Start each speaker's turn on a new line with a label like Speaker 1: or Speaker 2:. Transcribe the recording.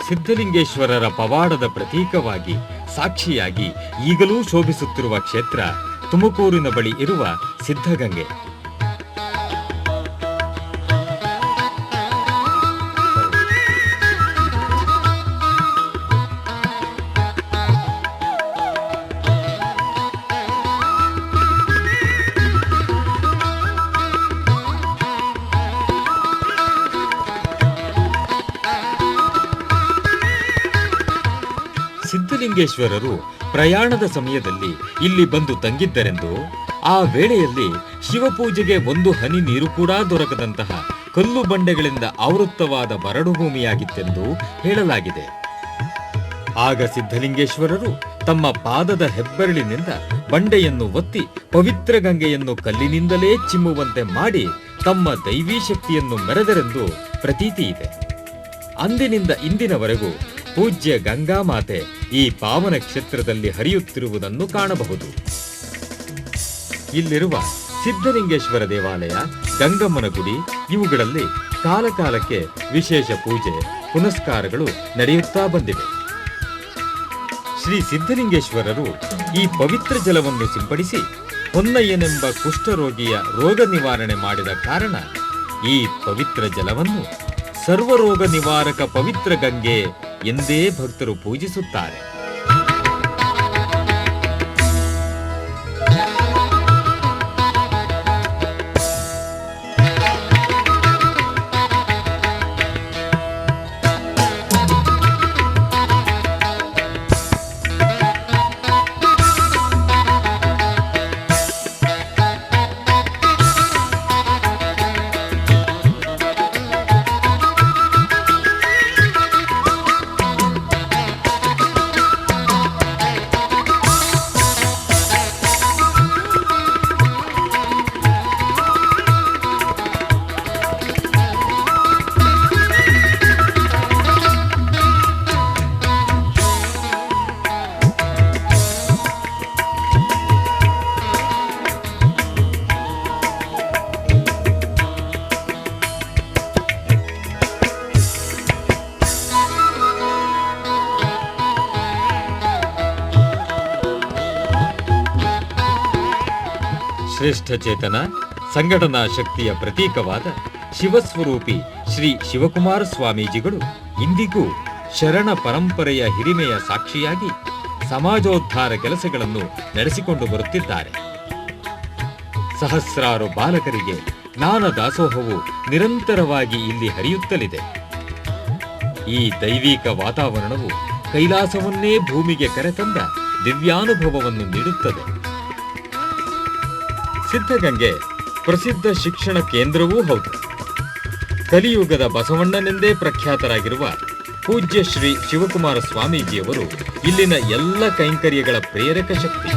Speaker 1: ಸಿದ್ಧಲಿಂಗೇಶ್ವರರ ಪವಾಡದ ಪ್ರತೀಕವಾಗಿ ಸಾಕ್ಷಿಯಾಗಿ ಈಗಲೂ ಶೋಭಿಸುತ್ತಿರುವ ಕ್ಷೇತ್ರ ತುಮಕೂರಿನ ಬಳಿ ಇರುವ ಸಿದ್ಧಗಂಗೆ. ಸಿದ್ಧಲಿಂಗೇಶ್ವರರು ಪ್ರಯಾಣದ ಸಮಯದಲ್ಲಿ ಇಲ್ಲಿ ಬಂದು ತಂಗಿದ್ದರೆಂದು, ಆ ವೇಳೆಯಲ್ಲಿ ಶಿವಪೂಜೆಗೆ ಒಂದು ಹನಿ ನೀರು ಕೂಡ ದೊರಕದಂತಹ ಕಲ್ಲು ಬಂಡೆಗಳಿಂದ ಆವೃತ್ತವಾದ ಬರಡು ಭೂಮಿಯಾಗಿತ್ತೆಂದು ಹೇಳಲಾಗಿದೆ. ಆಗ ಸಿದ್ಧಲಿಂಗೇಶ್ವರರು ತಮ್ಮ ಪಾದದ ಹೆಬ್ಬೆರಳಿನಿಂದ ಬಂಡೆಯನ್ನು ಒತ್ತಿ ಪವಿತ್ರ ಗಂಗೆಯನ್ನು ಕಲ್ಲಿನಿಂದಲೇ ಚಿಮ್ಮುವಂತೆ ಮಾಡಿ ತಮ್ಮ ದೈವೀ ಶಕ್ತಿಯನ್ನು ಮೆರೆದರೆಂದು ಪ್ರತೀತಿ ಇದೆ. ಅಂದಿನಿಂದ ಇಂದಿನವರೆಗೂ ಪೂಜ್ಯ ಗಂಗಾ ಮಾತೆ ಈ ಪಾವನ ಕ್ಷೇತ್ರದಲ್ಲಿ ಹರಿಯುತ್ತಿರುವುದನ್ನು ಕಾಣಬಹುದು. ಇಲ್ಲಿರುವ ಸಿದ್ಧಲಿಂಗೇಶ್ವರ ದೇವಾಲಯ, ಗಂಗಮ್ಮನ ಗುಡಿ ಇವುಗಳಲ್ಲಿ ಕಾಲಕಾಲಕ್ಕೆ ವಿಶೇಷ ಪೂಜೆ ಪುನಸ್ಕಾರಗಳು ನಡೆಯುತ್ತಾ ಬಂದಿವೆ. ಶ್ರೀ ಸಿದ್ಧಲಿಂಗೇಶ್ವರರು ಈ ಪವಿತ್ರ ಜಲವನ್ನು ಸಿಂಪಡಿಸಿ ಹೊನ್ನಯ್ಯನೆಂಬ ಕುಷ್ಠರೋಗಿಯ ರೋಗ ನಿವಾರಣೆ ಮಾಡಿದ ಕಾರಣ ಈ ಪವಿತ್ರ ಜಲವನ್ನು ಸರ್ವರೋಗ ನಿವಾರಕ ಪವಿತ್ರ ಗಂಗೆ ಎಂದೇ ಭಕ್ತರು ಪೂಜಿಸುತ್ತಾರೆ. ಶ್ರೇಷ್ಠ ಚೇತನ ಸಂಘಟನಾ ಶಕ್ತಿಯ ಪ್ರತೀಕವಾದ ಶಿವಸ್ವರೂಪಿ ಶ್ರೀ ಶಿವಕುಮಾರ ಸ್ವಾಮೀಜಿಗಳು ಇಂದಿಗೂ ಶರಣ ಪರಂಪರೆಯ ಹಿರಿಮೆಯ ಸಾಕ್ಷಿಯಾಗಿ ಸಮಾಜೋದ್ಧಾರ ಕೆಲಸಗಳನ್ನು ನಡೆಸಿಕೊಂಡು ಬರುತ್ತಿದ್ದಾರೆ. ಸಹಸ್ರಾರು ಬಾಲಕರಿಗೆ ಜ್ಞಾನ ದಾಸೋಹವು ನಿರಂತರವಾಗಿ ಇಲ್ಲಿ ಹರಿಯುತ್ತಲಿದೆ. ಈ ದೈವಿಕ ವಾತಾವರಣವು ಕೈಲಾಸವನ್ನೇ ಭೂಮಿಗೆ ಕರೆತಂದ ದಿವ್ಯಾನುಭವವನ್ನು ನೀಡುತ್ತದೆ. ಸಿದ್ಧಗಂಗೆ ಪ್ರಸಿದ್ಧ ಶಿಕ್ಷಣ ಕೇಂದ್ರವೂ ಹೌದು. ಕಲಿಯುಗದ ಬಸವಣ್ಣನೆಂದೇ ಪ್ರಖ್ಯಾತರಾಗಿರುವ ಪೂಜ್ಯ ಶ್ರೀ ಶಿವಕುಮಾರ ಸ್ವಾಮೀಜಿಯವರು ಇಲ್ಲಿನ ಎಲ್ಲ ಕೈಂಕರ್ಯಗಳ ಪ್ರೇರಕ ಶಕ್ತಿ.